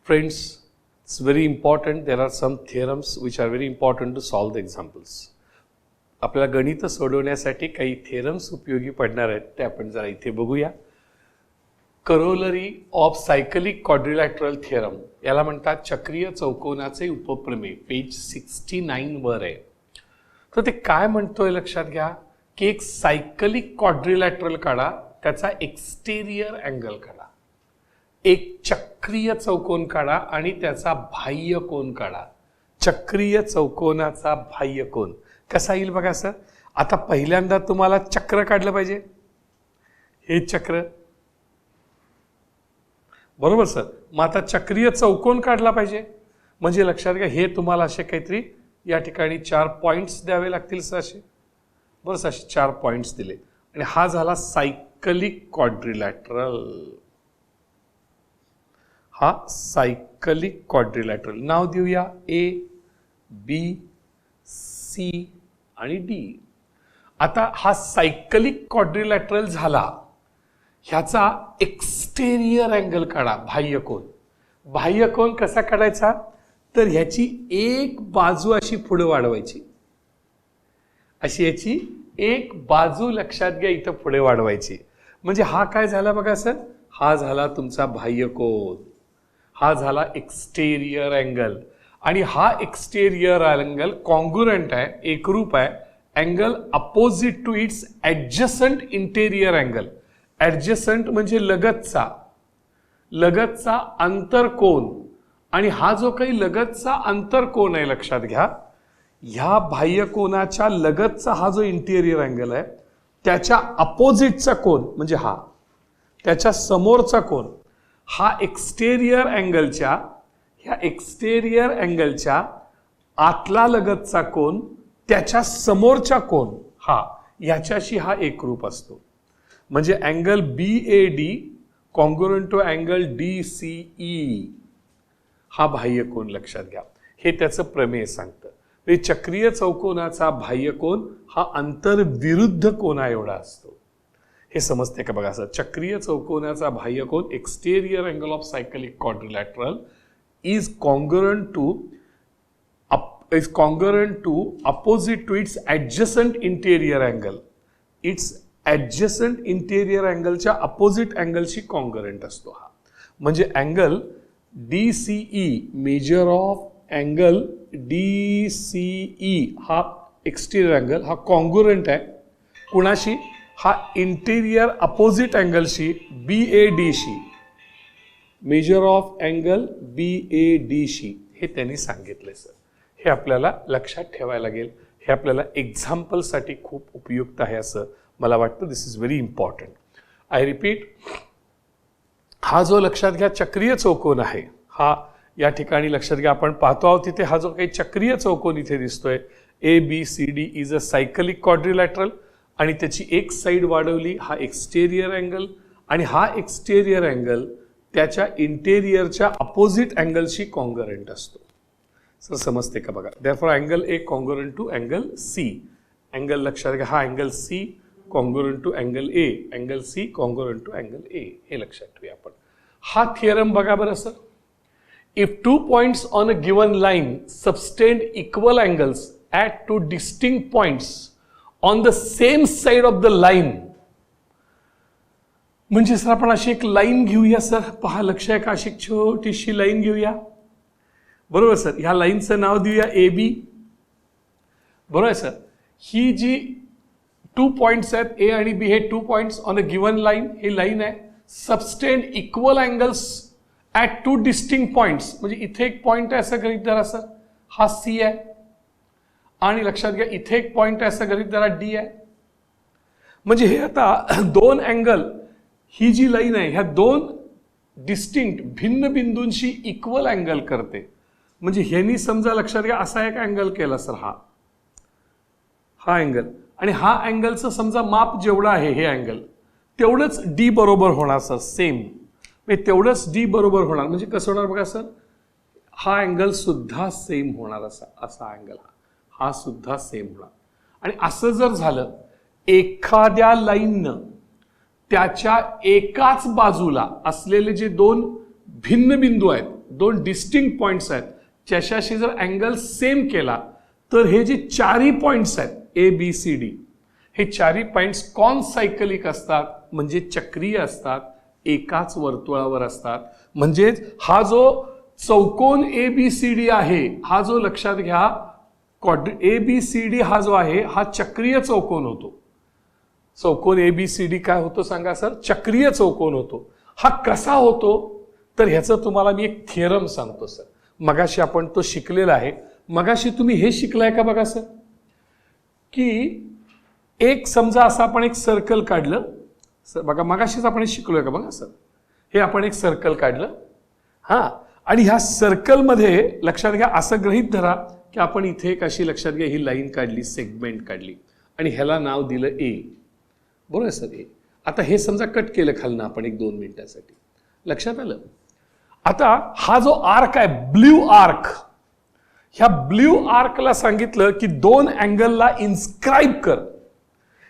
Friends, it's very important. There are some theorems which are very important to solve the examples. आपल्याला गणित सोडवण्यासाठी काही theorems उपयोगी पडणार आहेत ते आपण जरा इथे बघूया. Corollary of cyclic quadrilateral theorem याला म्हणतात चक्रीय चौकोनाचे उपप्रमेय. पेज 69 वर आहे. तर ते काय म्हणतोय लक्षात घ्या की एक सायकलिक क्वाड्रिलॅटरल काढा, त्याचा एक्सटेरियर अँगल काढा. एक चक्रीय चौकोन काढा आणि त्याचा बाह्य कोन काढा. चक्रीय चौकोनाचा बाह्य कोन कसा येईल बघा सर. आता पहिल्यांदा तुम्हाला चक्र काढलं पाहिजे. हे चक्र बरोबर सर. मग आता चक्रीय चौकोन काढला पाहिजे. म्हणजे लक्षात घ्या हे तुम्हाला असे काहीतरी या ठिकाणी 4 पॉइंट्स द्यावे लागतील सर. असे बरं सर, असे 4 पॉइंट्स दिले आणि हा झाला सायकलिक क्वाड्रिलॅटरल. हा सायकलिक क्वाड्रिलॅटरल. नाव देऊया ए, बी, सी आणि डी. आता हा सायकलिक क्वाड्रिलॅटरल झाला. ह्याचा एक्सटेरियर अँगल काढा, बाह्य कोन. बाह्य कोन कसा काढायचा तर ह्याची एक बाजू अशी पुढे वाढवायची. अशी याची एक बाजू लक्षात घ्या इथं पुढे वाढवायची. म्हणजे हा काय झाला बघा सर. हा झाला तुमचा बाह्य कोन. हा झाला एक्सटेरियर अँगल. आणि हा एक्सटेरियर अँगल कॉन्ग्रुएंट आहे, एकरूप आहे angle opposite to its adjacent interior angle. Adjacent म्हणजे लगतचा, लगतचा अंतरकोन. आणि हा जो काही लगतचा अंतरकोन आहे लक्षात घ्या, ह्या बाह्य कोनाच्या लगतचा हा जो इंटेरियर अँगल आहे त्याच्या अपोजिटचा कोन म्हणजे हा, त्याच्या समोरचा कोन, हा एक्सटेरियर अँगलच्या, ह्या एक्सटेरियर अँगलच्या आतला लगतचा कोन, त्याच्या समोरच्या कोन हा, याच्याशी हा एकरूप असतो. म्हणजे angle BAD congruent to angle DCE हा बाह्य कोन लक्षात घ्या. हे त्याचं प्रमेय सांगतं. चक्रीय चौकोनाचा बाह्य कोन हा अंतरविरुद्ध कोना एवढा असतो. हे समजते का बघा सर. चक्रीय चौकोनाचा बाह्य कोन exterior angle of cyclic quadrilateral is congruent to opposite to its adjacent interior angle. Its adjacent interior angle च्या opposite angle शी congruent असतो हा. म्हणजे angle DCE, measure of angle DCE हा एक्सटेरियर अँगल हा कॉन्ग्रुएंट आहे कुणाशी, हा इंटेरियर अपोजिट अँगलशी BAD शी, मेजर ऑफ अँगल BAD शी. हे त्यांनी सांगितलंय सर. हे आपल्याला लक्षात ठेवायला लागेल. हे आपल्याला एक्झाम्पलसाठी खूप उपयुक्त आहे असं मला वाटतं. This is very important. I repeat, हा जो लक्षात घ्या चक्रीय चौकोन आहे, हा या ठिकाणी लक्षात घ्या आपण पाहतो आहोत तिथे हा जो काही चक्रीय चौकोन इथे दिसतोय ABCD is a cyclic quadrilateral. आणि त्याची एक साईड वाढवली, हा एक्सटेरियर अँगल. आणि हा एक्सटेरियर अँगल त्याच्या इंटेरियरच्या अपोजिट अँगलशी कॉन्ग्रुएंट असतो. सर समजते का बघा. Therefore angle A congruent to angle C. Angle लक्षात घ्या हा angle C congruent to angle A, angle C congruent to angle A. हे लक्षात ठेवूया आपण. हा थिअरम बघा बरं sir. If 2 points on a given line subtend equal angles at 2 distinct points on the same side of the line. म्हणजे sir आपण अशी एक लाईन घेऊया सर. पहा लक्ष आहे का. अशी एक छोटीशी लाईन घेऊया. बरोबर सर. ह्या लाईनचं नाव देऊया AB. बरोबर सर. ही जी 2 पॉइंट्स आहेत A आणि B, हे 2 points on a given line, ही लाईन आहे. Subtend equal angles at 2 distinct points. म्हणजे इथे एक पॉइंट आहे असं गणित धरा सर, हा C आहे. आणि लक्षात घ्या इथे एक पॉइंट आहे असं गणित धरा D आहे. म्हणजे हे आता 2 अँगल, ही जी लाईन आहे ह्या 2 डिस्टिंक्ट भिन्न बिंदूंशी इक्वल अँगल करते. म्हणजे ह्यांनी समजा लक्षात घ्या असा एक अँगल केला सर, हा अँगल. आणि हा अँगलचं समजा माप जेवढं आहे हे अँगल, तेवढंच D बरोबर होणार सर. सेम तेवढंच D बरोबर होणार. म्हणजे कसं होणार बघा सर, हा अँगल सुद्धा सेम होणार. असा अँगल हा सुद्धा सेम होणार. आणि असं जर झालं एखाद्या लाईननं त्याच्या एकाच बाजूला असलेले जे 2 भिन्न बिंदू आहेत, दोन डिस्टिंक्ट पॉइंट्स आहेत ज्याच्याशी जर अँगल सेम केला तर हे जे चारही पॉइंट्स आहेत ए बी सी डी हे चारही पॉइंट्स कॉनसायकलिक असतात, म्हणजे चक्रीय असतात, एकाच वर्तुळावर असतात. म्हणजेच हा जो चौकोन ए बी सी डी आहे हा जो लक्षात घ्या ए बी सी डी हा जो आहे हा चक्रीय चौकोन होतो. चौकोन ए बी सी डी काय होतो सांगा सर? चक्रीय चौकोन होतो. हा कसा होतो तर ह्याचं तुम्हाला मी एक थिअरम सांगतो सर. मगाशी आपण तो शिकलेला आहे. मगाशी तुम्ही हे शिकलाय का बघा सर की एक समजा असं आपण एक सर्कल काढलं सर. बघा मगाशीच आपण हे शिकलोय का बघा सर. हे आपण एक सर्कल काढलं हा, आणि ह्या सर्कलमध्ये लक्षात घ्या असं गृहीत धरा की आपण इथे एक अशी लक्षात घ्या ही लाईन काढली, सेगमेंट काढली आणि ह्याला नाव दिलं ए. बरोबर आहे सर. ए आता हे समजा कट केलं खालनं आपण एक 2 मिनिटासाठी. लक्षात आलं? आता हा जो आर्क आहे ब्ल्यू आर्क, ह्या ब्ल्यू आर्कला सांगितलं की 2 अँगलला इन्स्क्राईब कर.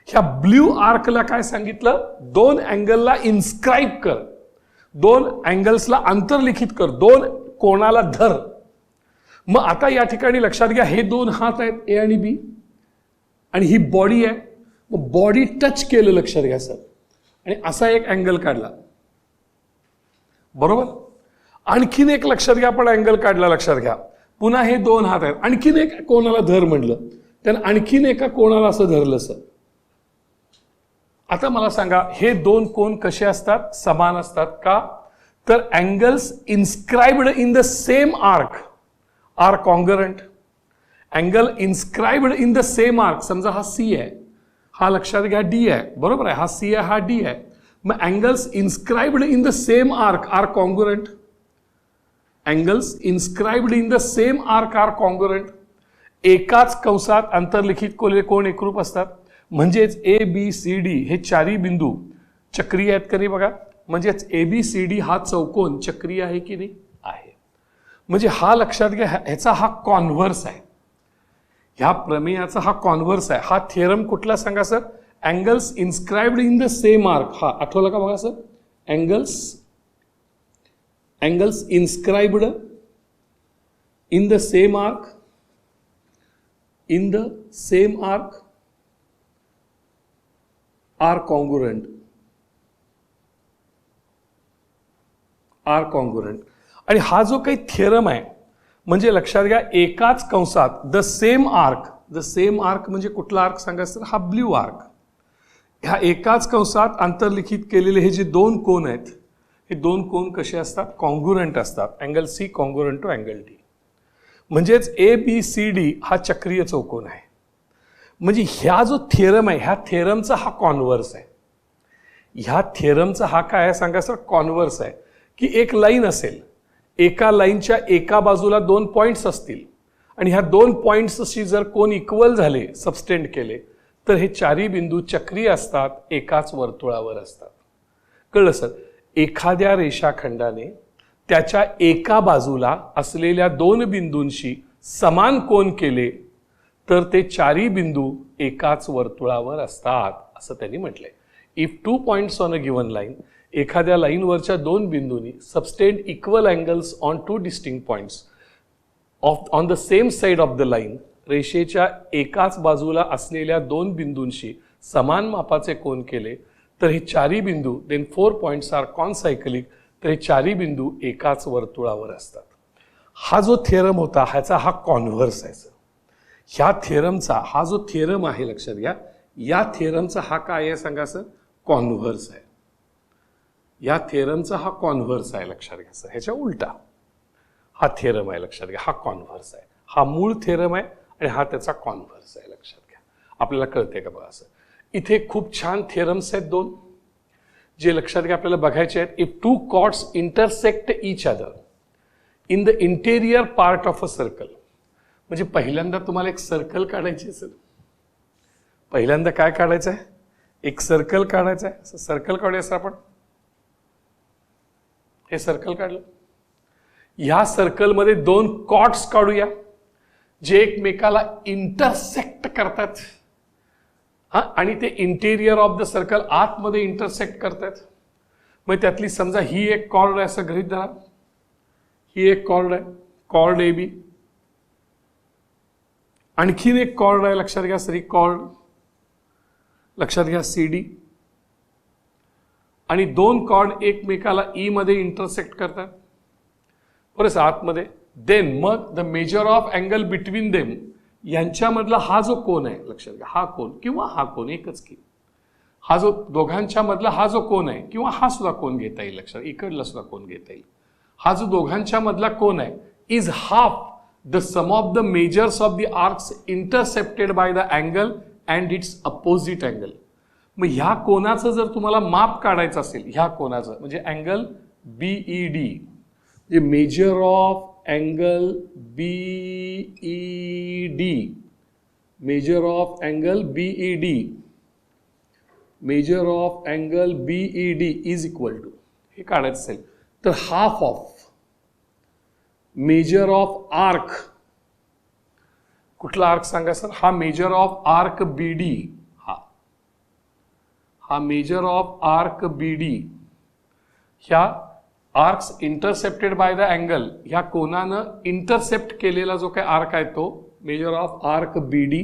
ह्या ब्ल्यू आर्कला काय सांगितलं? 2 अँगलला इन्स्क्राईब कर, 2 अँगल्सला अंतर्लिखित कर, 2 कोणाला धर. मग आता या ठिकाणी लक्षात घ्या हे 2 हात आहेत ए आणि बी आणि ही बॉडी आहे. मग बॉडी टच केलं लक्षात घ्या सर आणि असा एक अँगल काढला. बरोबर. आणखीन एक लक्षात घ्या आपण अँगल काढला. लक्षात घ्या पुन्हा हे 2 हात आहेत. आणखीन एक कोणाला धर म्हणलं त्यानं आणखीन एका कोणाला असं धरलं सर. आता मला सांगा हे 2 कोन कसे असतात? समान असतात का? तर angles inscribed in the same arc are congruent. Angle inscribed in the same arc, समजा हा सी आहे, हा लक्षात घ्या डी आहे. बरोबर आहे. हा सी आहे, हा डी आहे. मग angles inscribed in the same arc are congruent. Angles inscribed in the same arc are congruent. एकाच कंसात अंतर्लिखित केलेले कोण एकरूप असतात. म्हणजेच ए बी सी डी हे चारही बिंदू चक्रीय आहेत का नाही बघा. म्हणजेच ए बी सी डी हा चौकोन चक्रीय आहे की नाही? आहे. म्हणजे हा लक्षात घ्या ह्याचा हा कॉन्व्हर्स आहे. ह्या प्रमेयाचा हा कॉन्व्हर्स आहे. हा थिअरम कुठला सांगा sir? Angles inscribed in the same arc. हा आठवलं का बघा sir? Angles inscribed in the same arc, in the same arc are congruent. Are congruent. आणि हा जो काही थिअरम आहे म्हणजे लक्षात घ्या एकाच कंसात the same arc. The same arc म्हणजे कुठला आर्क सांगा सर? हा ब्ल्यू आर्क. ह्या एकाच कंसात अंतर्लिखित केलेले हे जे 2 कोन आहेत हे 2 कोन कसे असतात? कॉन्ग्रुएंट असतात. Angle C congruent to angle D. म्हणजेच ए बी सी डी हा चक्रीय चौकोन आहे. म्हणजे ह्या जो थिअरम आहे ह्या थिअरमचा हा कॉन्व्हर्स आहे. ह्या थिअरमचा हा काय आहे सांगा सर? कॉन्व्हर्स आहे की एक लाईन असेल, एका लाईनच्या एका बाजूला 2 पॉइंट्स असतील आणि ह्या 2 पॉइंट्सशी जर कोन इक्वल झाले, सबस्टेंड केले तर हे चारही बिंदू चक्रीय असतात, एकाच वर्तुळावर असतात. कळलं सर? एखाद्या रेषाखंडाने त्याच्या एका बाजूला असलेल्या 2 बिंदूंशी समान कोन केले तर ते चारही बिंदू एकाच वर्तुळावर असतात असं त्यांनी म्हटलंय. If 2 points on a given line, एखाद्या लाईनवरच्या 2 बिंदूंनी subtend equal angles on 2 distinct points on the same side of the line, रेषेच्या एकाच बाजूला असलेल्या 2 बिंदूंशी समान मापाचे कोन केले तर हे चारही बिंदू देन 4 पॉइंट्स आर कॉनसायकलिक, तर हे चारही बिंदू एकाच वर्तुळावर असतात. हा जो थिअरम होता ह्याचा हा कॉन्व्हर्स आहे सर. ह्या थिअरमचा हा जो थिअरम आहे लक्षात घ्या, या थिअरमचा हा काय आहे सांगा सर? कॉन्व्हर्स आहे. या थिअरमचा हा कॉन्व्हर्स आहे लक्षात घ्या सर. ह्याच्या उलटा हा थिअरम आहे लक्षात घ्या. हा कॉन्व्हर्स आहे. हा मूळ थिअरम आहे आणि हा त्याचा कॉन्व्हर्स आहे लक्षात घ्या. आपल्याला कळते का बघा सर? इथे खूप छान थिअरम्स आहेत 2 जे लक्षात घ्या आपल्याला बघायचे आहेत. If 2 chords intersect each other in the interior part of a circle. म्हणजे पहिल्यांदा तुम्हाला एक सर्कल काढायची सर. पहिल्यांदा काय काढायचं आहे? एक सर्कल काढायचं आहे. सर्कल काढूया सर आपण. हे सर्कल काढलं. ह्या सर्कलमध्ये 2 कॉर्ड्स काढूया जे एकमेकाला इंटरसेक्ट करतात. हा, आणि ते इंटेरियर ऑफ द सर्कल आतमध्ये इंटरसेक्ट करतात. मग त्यातली समजा ही एक कॉर्ड आहे असं गृहीत धरा. ही एक कॉर्ड आहे, कॉर्ड ए बी. आणखीन एक कॉर्ड आहे, लक्षात घ्या सर, कॉर्ड, लक्षात घ्या सी डी. आणि दोन कॉर्ड एकमेकाला ई मध्ये इंटरसेक्ट करतात बरं आतमध्ये. देन मग the measure of angle between them, यांच्यामधला हा जो कोन आहे, लक्षात घ्या हा कोन किंवा हा कोन एकच की, हा जो दोघांच्या मधला हा जो कोन आहे किंवा हा सुद्धा कोन घेता येईल, लक्षात इकडला सुद्धा कोन घेता येईल. हा जो दोघांच्या मधला कोन आहे is half the sum of the measures of the arcs intercepted by the angle and its opposite angle. मग ह्या कोनाचं जर तुम्हाला माप काढायचं असेल, ह्या कोनाचं म्हणजे अँगल बीईडी, जे measure of angle BED, measure of angle BED, measure of angle BED is equal to, हे काढायचं असेल तर half of measure of arc, कुठला आर्क सांगा सर, हा मेजर ऑफ आर्क बीडी, हा मेजर ऑफ आर्क बीडी, ह्या arcs intercepted by the angle, ह्या कोनानं इंटरसेप्ट केलेला जो काही आर्क आहे तो measure of arc BD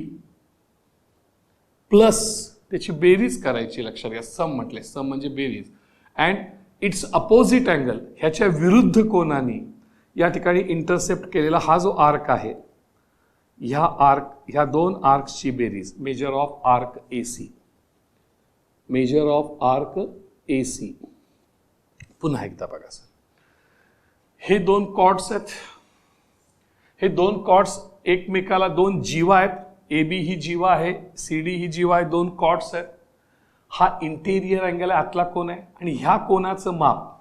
plus त्याची बेरीज करायची, लक्षात घ्या सम म्हटले, सम म्हणजे बेरीज, अँड इट्स अपोजिट अँगल, ह्याच्या विरुद्ध कोनाने या ठिकाणी इंटरसेप्ट केलेला हा जो आर्क आहे, ह्या दोन आर्क्सची बेरीज, major of arc AC, major of arc AC. पुन्हा एकदा बघा सर, हे दोन कॉर्ड्स आहेत, हे दोन कॉर्ड्स एकमेकाला, दोन जीवा आहेत, ए बी ही जीवा आहे, सी डी ही जीवा आहे, दोन कॉर्ड्स आहेत. हा इंटेरियर अँगल आहे, आतला कोन आहे, आणि ह्या कोनाचं माप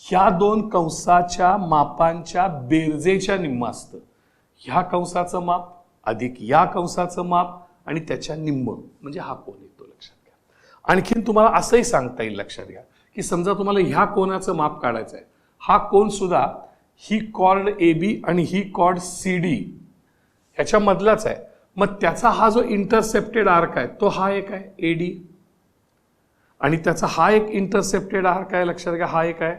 ह्या दोन कंसाच्या मापांच्या बेरजेच्या निम्म असतं. ह्या कंसाचं माप अधिक या कंसाचं माप आणि त्याच्या निम्म म्हणजे हा कोन येतो, लक्षात घ्या. आणखीन तुम्हाला असंही सांगता येईल, लक्षात घ्या, की समजा तुम्हाला ह्या कोनाचं माप काढायचं आहे, हा कोन सुद्धा ही कॉर्ड ए बी आणि ही कॉर्ड सी डी ह्याच्या मधलाच आहे. मग त्याचा हा जो इंटरसेप्टेड आर्क आहे तो हा एक आहे ए डी, आणि त्याचा हा एक इंटरसेप्टेड आर्क आहे, लक्षात घ्या हा एक आहे,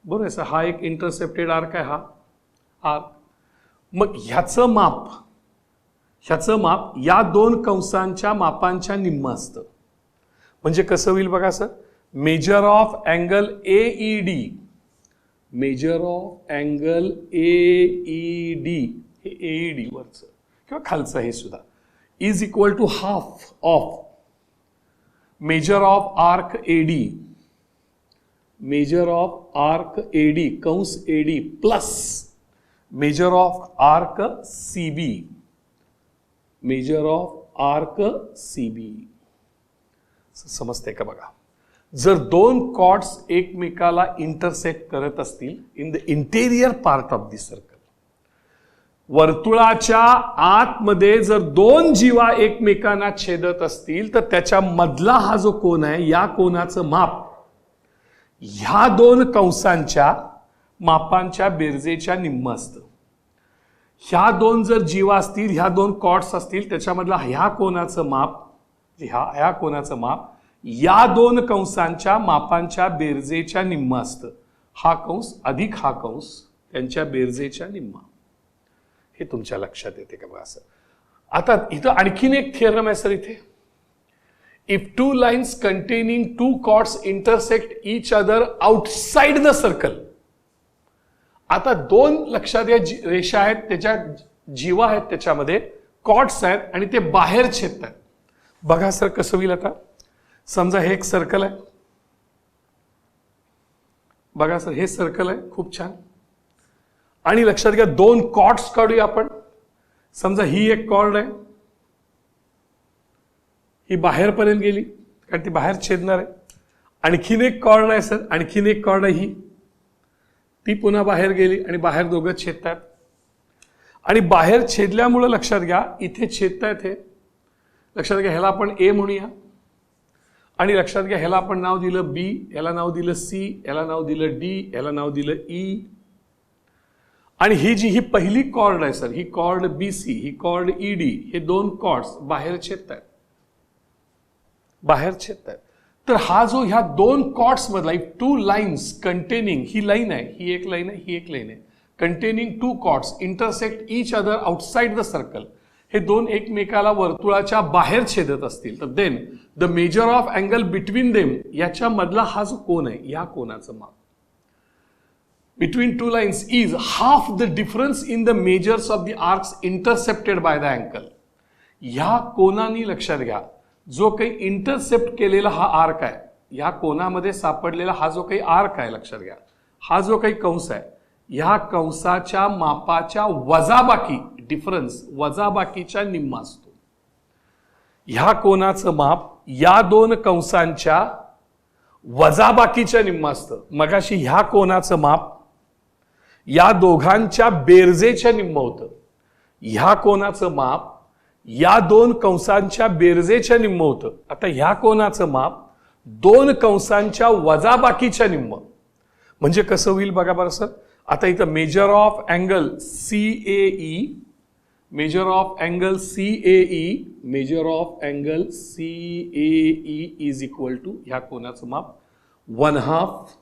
बरोबर आहे सर, हा एक इंटरसेप्टेड आर्क आहे, हा आर्क. मग ह्याचं माप या दोन कंसांच्या मापांच्या निम्म असतं. म्हणजे कसं होईल बघा sir, measure of angle AED, measure of angle AED, हे एईडी वरचं किंवा खालचं हे सुद्धा is equal to half of measure of arc AD, measure of arc AD कंस AD plus measure of arc CB, measure of arc CB. समजते का बघा, जर दोन कॉर्ड्स एकमेकाला इंटरसेक्ट करत असतील in the interior part of the circle, वर्तुळाच्या आतमध्ये जर दोन जीवा एकमेकांना छेदत असतील तर त्याच्या मधला हा जो कोन आहे, या कोनाचं माप ह्या दोन कंसांच्या मापांच्या बेरजेच्या निम्म असतं. ह्या दोन जर जीवा असतील, ह्या दोन कॉर्ड्स असतील, त्याच्यामधला ह्या कोनाचं माप, ह्या कोनाचं माप या दोन कंसांच्या मापांच्या बेरजेच्या निम्म असतं. हा कंस अधिक हा कंस त्यांच्या बेरजेच्या निम्म. हे तुमच्या लक्षात येते का बघा सर. आता इथं आणखीन एक थिअरम आहे सर इथे. If two lines containing two chords intersect each other outside the circle. आता दोन लक्षात या रेषा आहेत, त्याच्या जीवा आहेत, त्याच्यामध्ये कॉर्ड्स आहेत आणि ते बाहेर छेदतात. बघा सर कसं होईल. आता समजा हे एक सर्कल आहे, बघा सर हे सर्कल आहे, खूप छान. आणि लक्षात घ्या दोन कॉर्ड्स काढूया आपण. समजा ही एक कॉर्ड आहे, ही बाहेरपर्यंत गेली कारण ती बाहेर छेदणार आहे. आणखीन एक कॉर्ड आहे सर, आणखीन एक कॉर्ड आहे, ही ती पुन्हा बाहेर गेली आणि बाहेर दोघं छेदतात. आणि बाहेर छेदल्यामुळे लक्षात घ्या इथे छेदतायत हे. लक्षात घ्या ह्याला आपण ए म्हणूया आणि लक्षात घ्या ह्याला आपण नाव दिलं बी, ह्याला नाव दिलं सी, ह्याला नाव दिलं डी, ह्याला नाव दिलं ई. आणि ही जी ही पहिली कॉर्ड आहे सर, ही कॉर्ड बी सी, ही कॉर्ड ई डी, हे दोन कॉर्ड्स बाहेर छेदतायत, बाहेर छेदतायत. तर हा जो ह्या दोन कॉर्ड्स मधला टू लाईन्स कंटेनिंग, ही लाईन आहे, ही एक लाईन आहे, ही एक लाईन आहे, containing two chords intersect each other outside the circle, हे दोन एकमेकाला वर्तुळाच्या बाहेर छेदत असतील तर then the measure of angle between them, याच्या मधला हा जो कोन आहे या कोनाचं माप between two lines is half the difference in the measures of the arcs intercepted by the angle. ह्या कोनानी लक्षात घ्या, जो काही इंटरसेप्ट केलेला हा आर्क आहे, या कोनामध्ये सापडलेला हा जो काही आर्क आहे, लक्षात घ्या, हा जो काही कंस आहे, ह्या कंसाच्या मापाच्या वजाबाकी, डिफरन्स वजाबाकीच्या निम्मा असतो. ह्या कोनाचं माप या दोन कंसांच्या वजाबाकीच्या निम्मा असतं. मगाशी ह्या कोनाचं माप या दोघांच्या बेरजेच्या निम्म होतं. ह्या कोनाचं माप या दोन कंसांच्या बेरजेच्या निम्म होतं. आता ह्या कोनाचं माप दोन कंसांच्या वजाबाकीच्या निम्म. म्हणजे कसं होईल बघा बरं सर. आता इथं measure of angle CAE, measure of angle CAE, measure of angle CAE is equal to ह्या कोनाचं माप 1/2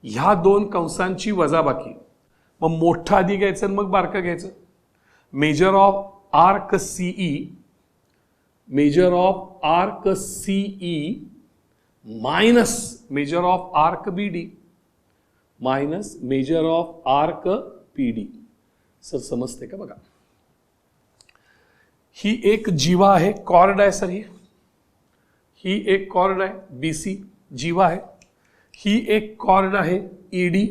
ह्या दोन कंसांची वजाबाकी. मग मोठं आधी घ्यायचं आणि मग बारकं घ्यायचं. Major of arc CE, major of arc CE minus major of arc BD minus major of arc PD. Sir समजते का बघा. ही एक जीवा आहे, कॉर्ड आहे सर, ही एक कॉर्ड आहे BC, जीवा आहे. ही एक कॉर्ड आहे ED,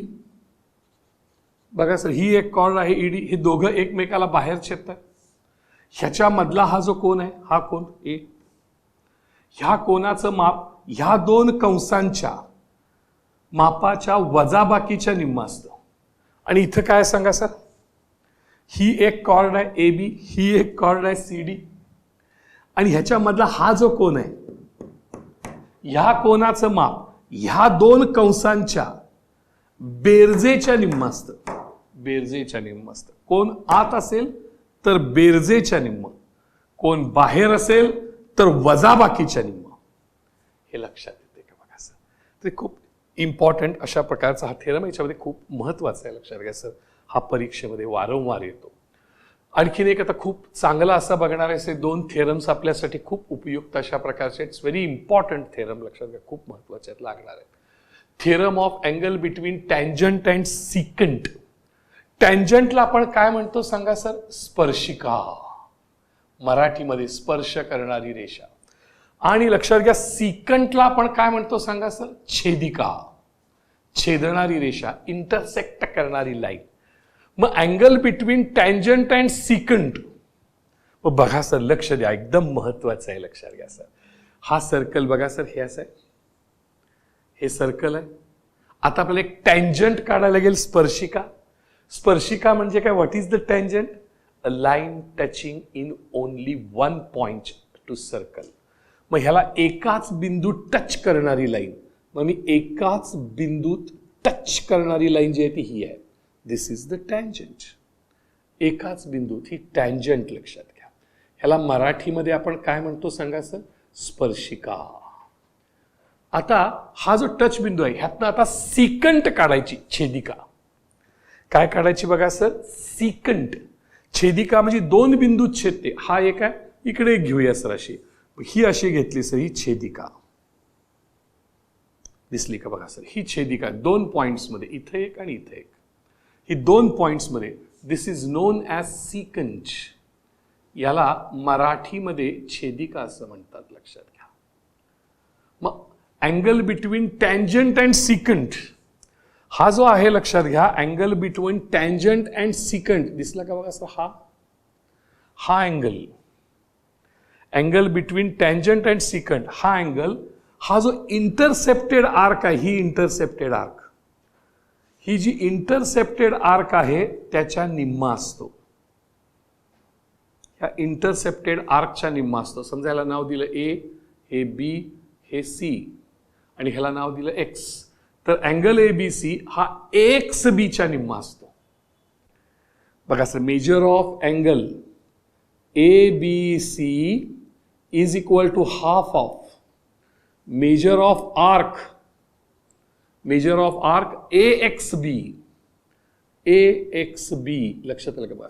बघा सर, ही एक कॉर्ड आहे ED. हे दोघं एकमेकाला बाहेर छेदतात. ह्याच्या मधला हा जो कोन आहे, हा कोन A, ह्या कोनाचं माप ह्या दोन कंसांच्या मापाच्या वजाबाकीच्या निम्म असतं. आणि इथं काय सांगा सर, ही एक कॉर्ड आहे AB, ही एक कॉर्ड आहे CD, आणि ह्याच्या मधला हा जो कोन आहे, ह्या कोनाचं माप ह्या दोन कंसांच्या बेरजेच्या निम्म असतं. बेरजेच्या निम्म असतं. कोण आत असेल तर बेरजेच्या निम्म, कोण बाहेर असेल तर वजाबाकीच्या निम्म. हे लक्षात येते का बघा सर. ते खूप इम्पॉर्टंट अशा प्रकारचा हा थेरम, याच्यामध्ये खूप महत्वाचा आहे, लक्षात घ्या सर. हा परीक्षेमध्ये वारंवार येतो. आणखीन एक आता खूप चांगला असा बघणार आहे, दोन थेरम्स आपल्यासाठी खूप उपयुक्त अशा प्रकारचे, इट्स व्हेरी इम्पॉर्टंट थेरम, लक्षात घ्या, खूप महत्वाचे लागणार आहेत. Theorem of angle between tangent and secant. टँजंटला आपण काय म्हणतो सांगा सर, स्पर्शिका, मराठीमध्ये स्पर्श करणारी रेषा. आणि लक्षात घ्या सिकंटला आपण काय म्हणतो सांगा सर, छेदिका, छेदणारी रेषा, इंटरसेक्ट करणारी लाईन. मग अँगल बिटवीन टँजंट अँड सिकंट, मग बघा सर, लक्ष द्या, एकदम महत्वाचं आहे, लक्षात घ्या सर. हा सर्कल बघा सर, हे असं आहे, हे सर्कल आहे. आता आपल्याला एक टँजंट काढायला लागेल, स्पर्शिका. स्पर्शिका म्हणजे काय, what is the tangent, a line touching in only one point two circle. मग ह्याला एकाच बिंदू टच करणारी लाईन. मग मी एकाच बिंदूत टच करणारी लाईन जी आहे ती ही आहे. दिस इज द टँजंट. एकाच बिंदूत ही टँजंट, लक्षात घ्या. ह्याला मराठीमध्ये आपण काय म्हणतो सांगा सर, स्पर्शिका. आता हा जो टच बिंदू आहे, ह्यातनं आता सिकंट काढायची, छेदिका. काय काढायची बघा सर, सिकंट. छेदिका म्हणजे दोन बिंदूत छेदते. हा एक आहे, इकडे एक घेऊया सर, अशी ही अशी घेतली सर, ही छेदिका दिसली का बघा सर. ही छेदिका दोन पॉइंट्स मध्ये, इथे एक आणि इथे एक, ही दोन पॉइंट्स मध्ये, this is known as secant. याला मराठीमध्ये छेदिका असं म्हणतात, लक्षात घ्या. मग angle between tangent and secant हा जो आहे, लक्षात घ्या, angle between tangent and secant दिसला का बघा सर. हा angle, angle between tangent and secant, हा अँगल, हा जो इंटरसेप्टेड आर्क आहे, ही इंटरसेप्टेड आर्क, ही जी इंटरसेप्टेड आर्क आहे त्याच्या निम्मा असतो. ह्या इंटरसेप्टेड आर्कच्या निम्मा असतो. समजा ह्याला नाव दिलं A, हे B, हे C, आणि ह्याला नाव दिलं X. तर अँगल ABC हा XB च्या निम्मा असतो. बघा sir, measure of angle ABC is equal to half of measure of arc AXB लक्षात आलं का बघा.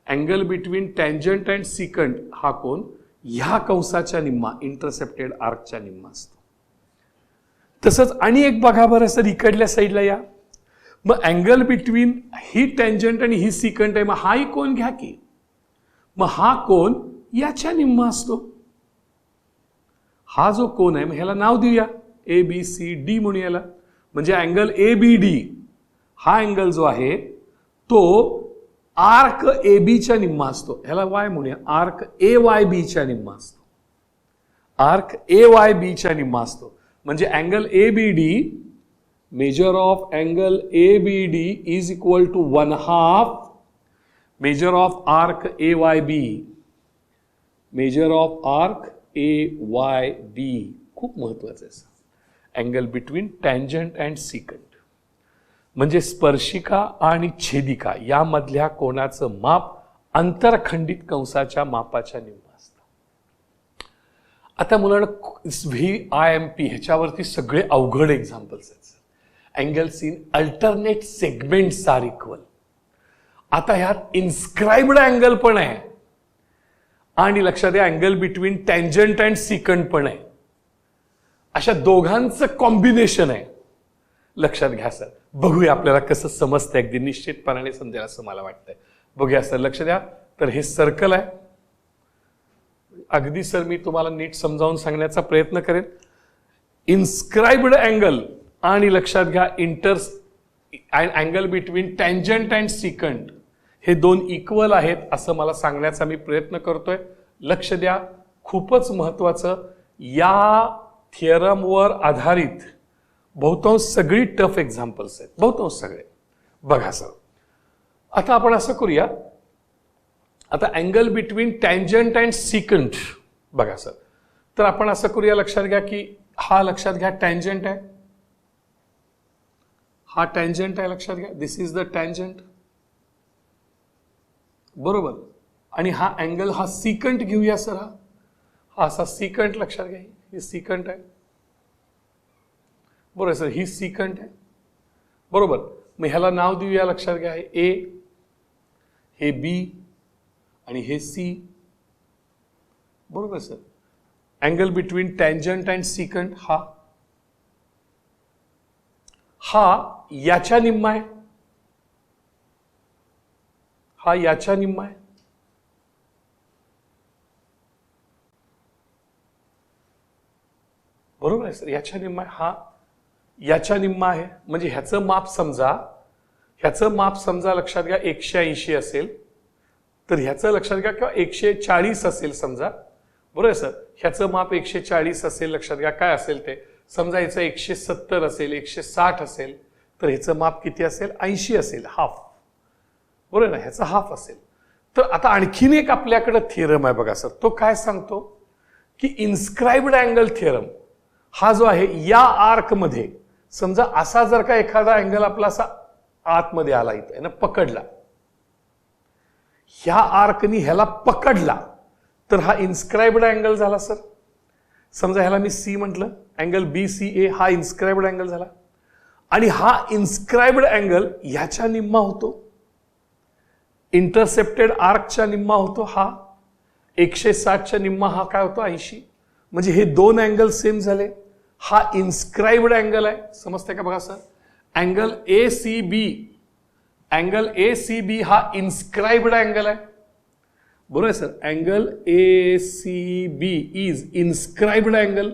Angle between tangent and secant हा कोण ह्या कंसाच्या निम्मा इंटरसेप्टेड आर्कच्या निम्मा असतो. तसंच आणि एक बघा बरं सर इकडल्या साईडला या. मग अँगल बिटवीन ही टँजंट आणि ही सिकंट आहे, मग हाही कोण घ्या की. मग हा कोण याच्या निम्मा असतो. हा जो कोण आहे मग ह्याला नाव देऊया ABCD म्हणून याला. म्हणजे अँगल ABD हा अँगल जो आहे तो आर्क AB निम्मा असतो. ह्याला Y म्हणूया. आर्क AYB निम्मा असतो. आर्क AYB निम्मा असतो. म्हणजे angle ABD, measure of angle ABD is equal to 1/2 measure of arc AYB. Measure of arc AYB खूप महत्वाचं आहे. Angle between tangent and secant म्हणजे स्पर्शिका आणि छेदिका यामधल्या कोणाचं माप अंतरखंडित कंसाच्या मापाच्या निम्मा असतं. आता मुलांना VIMP ह्याच्यावरती सगळे अवघड एक्झाम्पल्स आहेत. Angles in alternate segments are equal. आता ह्यात इन्स्क्राइब्ड अँगल पण आहे आणि लक्षात द्या angle between tangent and secant पण आहे. अशा दोघांचं कॉम्बिनेशन आहे. लक्षात घ्या सर. बघूया आपल्याला कसं समजतंय. अगदी निश्चितपणाने समजेल असं मला वाटतंय. बघूया सर. लक्ष द्या. तर हे सर्कल आहे. अगदी सर मी तुम्हाला नीट समजावून सांगण्याचा प्रयत्न करेन. इन्स्क्राइब्ड अँगल आणि लक्षात घ्या अँगल बिटवीन टँजंट अँड सिकंट हे दोन इक्वल आहेत असं मला सांगण्याचा मी प्रयत्न करतोय. लक्ष द्या. खूपच महत्वाचं. या थिअरमवर आधारित बहुतांश सगळी टफ एक्झाम्पल्स आहेत. बहुतांश सगळे. बघा सर. आता आपण असं करूया. आता अँगल बिटवीन टँजंट अँड सिकंट बघा सर. तर आपण असं करूया. लक्षात घ्या की हा लक्षात घ्या टँजंट आहे. हा टँजंट आहे. लक्षात घ्या. दिस इज द टँजंट. बरोबर. आणि हा अँगल हा सिकंट घेऊया सर. हा असा सिकंट लक्षात घ्या. ही सिकंट आहे. बरोबर सर. ही सिकंट आहे. बरोबर. मग ह्याला नाव देऊया. लक्षात घ्या. हे A, हे B आणि हे C. बरोबर sir. Angle between tangent and secant हा याच्या निम्मा आहे. हा याच्या निम्मा आहे. बरोबर आहे सर. याच्या निम्मा आहे. हा याच्या निम्मा आहे. म्हणजे ह्याचं माप समजा लक्षात घ्या 180 असेल तर ह्याचं लक्षात घ्या किंवा 140 असेल समजा. बरोबर आहे सर. ह्याचं माप 140 असेल. लक्षात घ्या काय असेल ते. समजा ह्याचं 170 असेल 160 असेल तर ह्याचं माप किती असेल 80 असेल. हाफ. बरोबर ना. ह्याचं हाफ असेल. तर आता आणखीन एक आपल्याकडे थिअरम आहे बघा सर. तो काय सांगतो की इन्स्क्राइब्ड अँगल थिअरम हा जो आहे या आर्क मध्ये समजा असा जर का एखादा अँगल आपला असा आतमध्ये आला इथे ना पकडला. ह्या आर्कनी ह्याला पकडला तर हा इन्स्क्राइब्ड अँगल झाला सर. समजा ह्याला मी C म्हटलं. अँगल BCA हा इन्स्क्राइब्ड अँगल झाला. आणि हा इन्स्क्राइब्ड अँगल ह्याच्या निम्मा होतो. इंटरसेप्टेड आर्कच्या निम्मा होतो. हा 160च्या निम्मा हा काय होतो 80. म्हणजे हे दोन अँगल सेम झाले. हा इन्स्क्राइब्ड अँगल आहे. समजते का बघा सर. अँगल ACB हा इन्स्क्राइब्ड अँगल आहे. बरोबर आहे sir. Angle ACB is inscribed angle.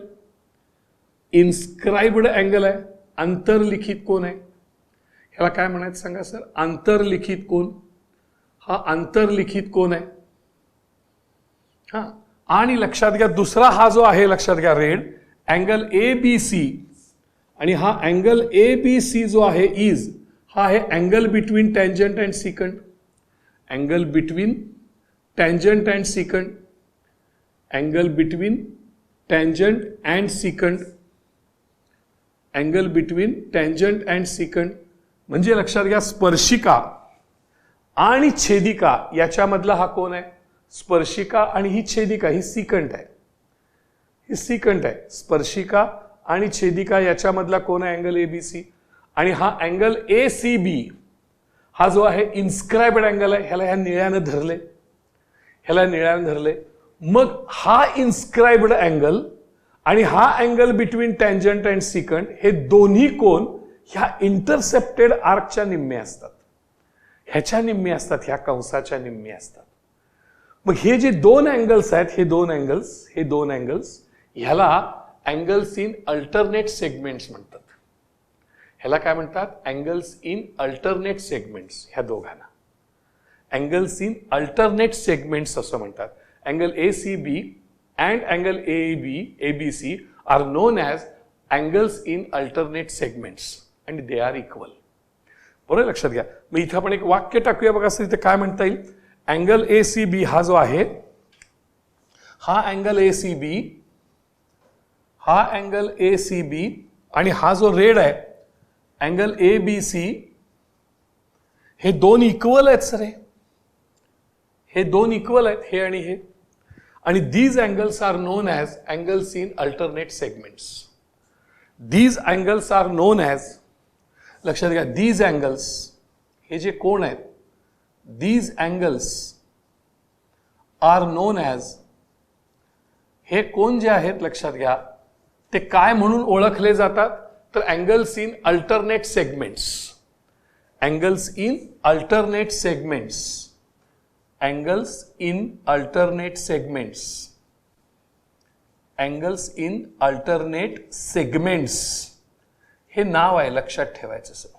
Inscribed angle आहे. अंतर्लिखित कोण आहे. ह्याला काय म्हणायचं सांगा सर. अंतर्लिखित कोण. हा अंतर्लिखित कोण आहे. हा. आणि लक्षात घ्या दुसरा हा जो आहे लक्षात घ्या रेड अँगल ABC आणि हा अँगल ABC जो आहे इज हा आहे angle between tangent and secant. Angle between tangent and secant. Angle between tangent and secant. Angle between tangent and secant. म्हणजे लक्षात घ्या स्पर्शिका आणि छेदिका याच्यामधला हा कोण आहे. स्पर्शिका आणि ही छेदिका ही सिकंट आहे. ही सिकंट आहे. स्पर्शिका आणि छेदिका याच्यामधला कोण आहे अँगल एबीसी, आणि हा अँगल एसीबी हा जो आहे इन्स्क्राइब्ड अँगल आहे, ह्याला ह्या निळ्यानं धरले, ह्याला निळ्यानं धरले. मग हा इन्स्क्राइब्ड अँगल आणि हा angle between tangent and second हे दोन्ही कोण ह्या इंटरसेप्टेड आर्कच्या निम्मे असतात, ह्याच्या निम्मे असतात, ह्या कंसाच्या निम्मे असतात. मग हे जे दोन अँगल्स आहेत, हे दोन अँगल्स ह्याला अँगल्स इन अल्टरनेट सेगमेंट्स म्हणतात. ह्याला काय म्हणतात? Angles in alternate segments. ह्या दोघांना अँगल्स इन अल्टरनेट सेगमेंट्स असं म्हणतात. Angle ACB and angle ABC are known as angles in alternate segments आणि दे आर इक्वल. बरोबर, लक्षात घ्या. मग इथं आपण एक वाक्य टाकूया बघा. असं इथे काय म्हणता येईल? अँगल एसीबी हा जो आहे, हा अँगल एसीबी आणि हा जो रेड आहे अँगल एबीसी, हे दोन इक्वल आहेत सर. हे दोन इक्वल आहेत, हे आणि हे. आणि these angles are known as angles in alternate segments. These angles are known as, लक्षात घ्या, दीज अँगल्स हे जे कोण आहेत, these angles are known as, हे कोण जे आहेत लक्षात घ्या ते काय म्हणून ओळखले जातात? तर angles in alternate segments. Angles in alternate segments. Angles in alternate segments. Angles in alternate segments हे नाव आहे, लक्षात ठेवायचं सर.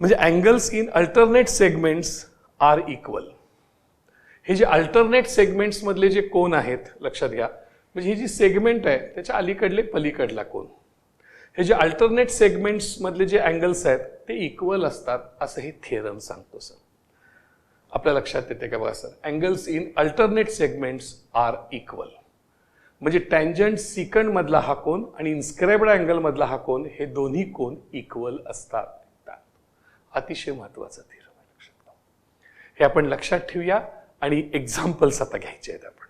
म्हणजे angles in alternate segments are equal. हे जे अल्टरनेट सेगमेंट्स मधले जे कोण आहेत लक्षात घ्या, म्हणजे ही जी सेगमेंट आहे त्याच्या अलीकडले पलीकडला कोण, हे जे अल्टरनेट सेगमेंट्स मधले जे अँगल्स आहेत ते इक्वल असतात असं हे थिअरम सांगतो सर. आपल्या लक्षात येते का बघा sir? Angles in alternate segments are equal म्हणजे टँजंट सिकंड मधला हा कोण आणि इन्स्क्राइब्ड अँगल मधला हा कोण हे दोन्ही कोण इक्वल असतात. अतिशय महत्वाचा थिअरम आहे, लक्षात घ्या. हे आपण लक्षात ठेवूया आणि एक्झाम्पल्स आता घ्यायचे आहेत आपण.